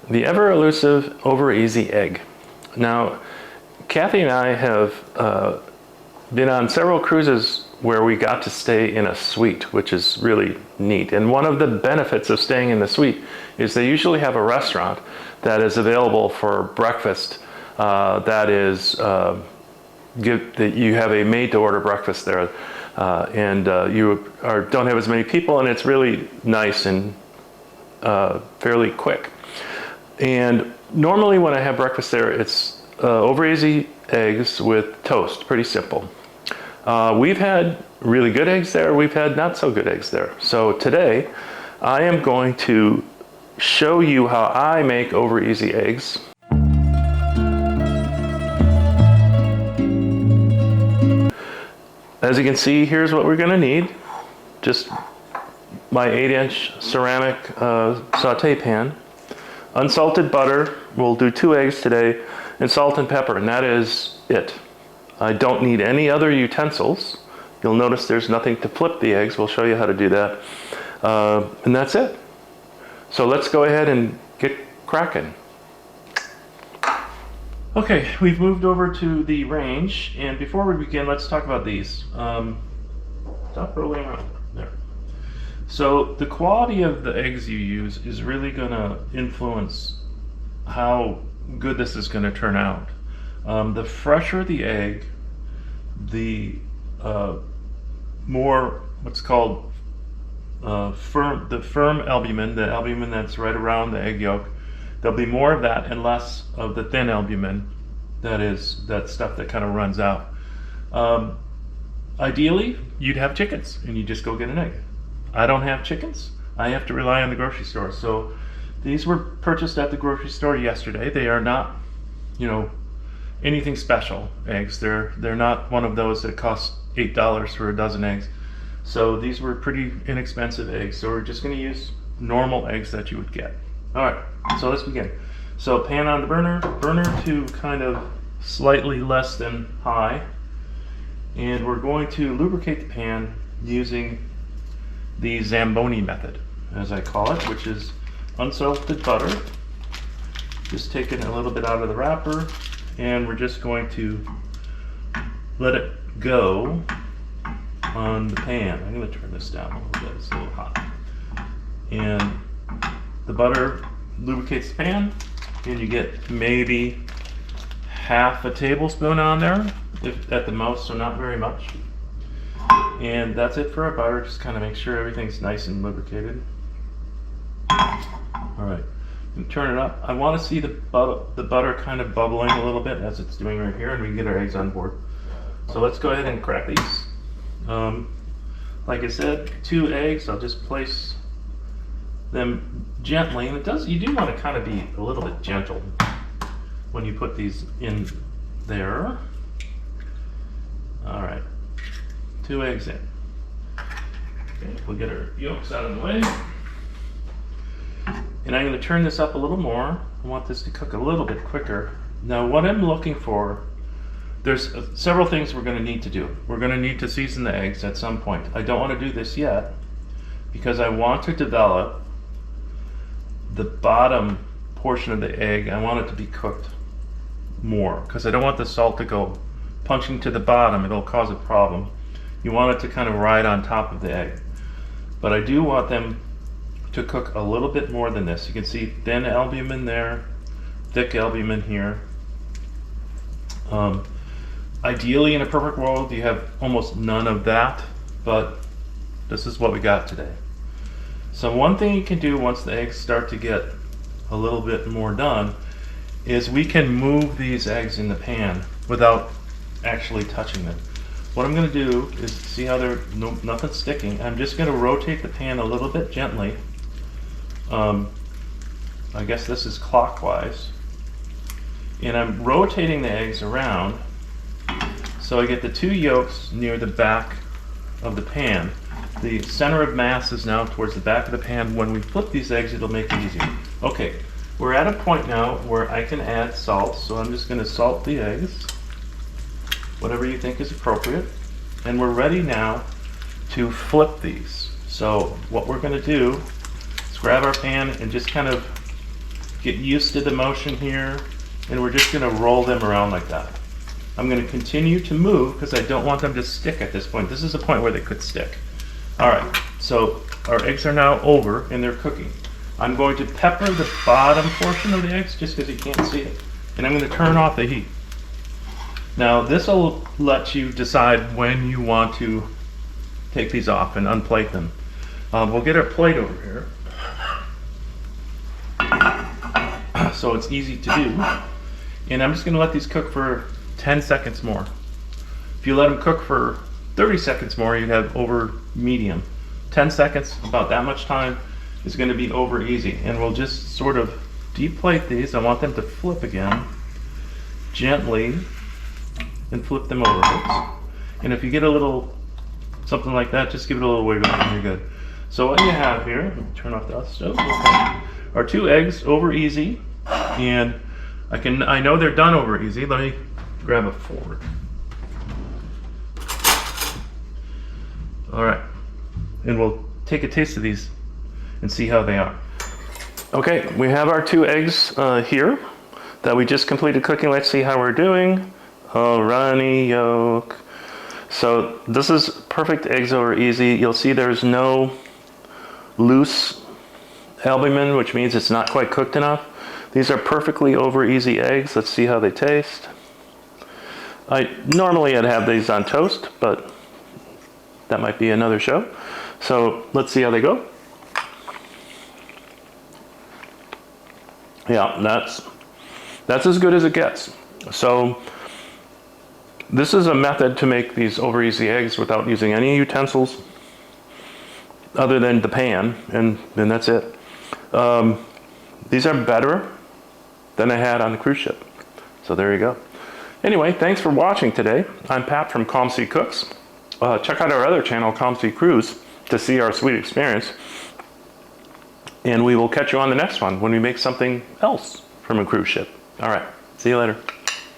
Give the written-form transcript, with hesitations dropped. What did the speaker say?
The ever elusive over easy egg. Now, Kathy and I have been on several cruises where we got to stay in a suite, which is really neat. And one of the benefits of staying in the suite is they usually have a restaurant that is available for breakfast. That you have a made-to-order breakfast there, and you don't have as many people, and it's really nice and fairly quick. And normally when I have breakfast there, it's over easy eggs with toast, pretty simple. We've had really good eggs there, we've had not so good eggs there. So today I am going to show you how I make over easy eggs. As you can see, here's what we're gonna need. Just my 8-inch ceramic saute pan. Unsalted butter, we'll do 2 eggs today, and salt and pepper, and that is it. I don't need any other utensils. You'll notice there's nothing to flip the eggs. We'll show you how to do that. And that's it. So let's go ahead and get cracking. Okay, we've moved over to the range, and before we begin, let's talk about these. Stop rolling around. There. So the quality of the eggs you use is really going to influence how good this is going to turn out. The fresher the egg, the more what's called firm albumin, the albumin that's right around the egg yolk. There'll be more of that and less of the thin albumin, that stuff that kind of runs out. Ideally, you'd have chickens and you just go get an egg. I don't have chickens. I have to rely on the grocery store. So these were purchased at the grocery store yesterday. They are not, anything special eggs. They're not one of those that cost $8 for a dozen eggs. So these were pretty inexpensive eggs. So we're just going to use normal eggs that you would get. All right, so let's begin. So pan on the burner to kind of slightly less than high. And we're going to lubricate the pan using the Zamboni method, as I call it, which is unsalted butter. Just taking a little bit out of the wrapper, and we're just going to let it go on the pan. I'm going to turn this down a little bit, it's a little hot. And the butter lubricates the pan, and you get maybe half a tablespoon on there, if at the most, so not very much. And that's it for our butter. Just kind of make sure everything's nice and lubricated. All right, turn it up. I want to see the butter kind of bubbling a little bit as it's doing right here, and we can get our eggs on board. So let's go ahead and crack these. Like I said, 2 eggs. I'll just place them gently, and you do want to kind of be a little bit gentle when you put these in there. All right, 2 eggs in. Okay, we'll get our yolks out of the way. And I'm going to turn this up a little more. I want this to cook a little bit quicker. Now what I'm looking for, there's several things we're going to need to do. We're going to need to season the eggs at some point. I don't want to do this yet because I want to develop the bottom portion of the egg. I want it to be cooked more because I don't want the salt to go punching to the bottom. It'll cause a problem. You want it to kind of ride on top of the egg. But I do want them to cook a little bit more than this. You can see thin albumin there, thick albumin here. Ideally, in a perfect world, you have almost none of that, but this is what we got today. So one thing you can do once the eggs start to get a little bit more done is we can move these eggs in the pan without actually touching them. What I'm going to do is, see how nothing's sticking. I'm just going to rotate the pan a little bit gently. I guess this is clockwise. And I'm rotating the eggs around so I get the 2 yolks near the back of the pan. The center of mass is now towards the back of the pan. When we flip these eggs, it'll make it easier. Okay, we're at a point now where I can add salt, so I'm just going to salt the eggs, whatever you think is appropriate. And we're ready now to flip these. So what we're going to do is grab our pan and just kind of Get used to the motion here, and we're just gonna roll them around like that. I'm gonna continue to move because I don't want them to stick at this point. This is the point where they could stick. All right, so our eggs are now over and they're cooking. I'm going to pepper the bottom portion of the eggs just because you can't see it. And I'm gonna turn off the heat. Now this will let you decide when you want to take these off and unplate them. We'll get our plate over here. So it's easy to do. And I'm just gonna let these cook for 10 seconds more. If you let them cook for 30 seconds more, you'd have over medium. 10 seconds, about that much time, is gonna be over easy. And we'll just sort of deplate these. I want them to flip again, gently, and flip them over. Oops. And if you get a little, something like that, just give it a little wiggle and you're good. So what you have here, let me turn off the stove, okay, are 2 eggs over easy. And I know they're done over easy. Let me grab a fork. All right, and we'll take a taste of these and see how they are. Okay, we have our 2 eggs here that we just completed cooking. Let's see how we're doing. Oh, runny yolk. So this is perfect eggs over easy. You'll see there's no loose albumin, which means it's not quite cooked enough. These are perfectly over easy eggs. Let's see how they taste. Normally I'd have these on toast, but that might be another show. So let's see how they go. Yeah, that's as good as it gets. So this is a method to make these over easy eggs without using any utensils other than the pan, and then that's it. These are better than I had on the cruise ship. So there you go. Anyway, thanks for watching today. I'm Pat from Calm Sea Cooks. Check out our other channel, Calm Sea Cruise, to see our sweet experience. And we will catch you on the next one when we make something else from a cruise ship. All right, see you later.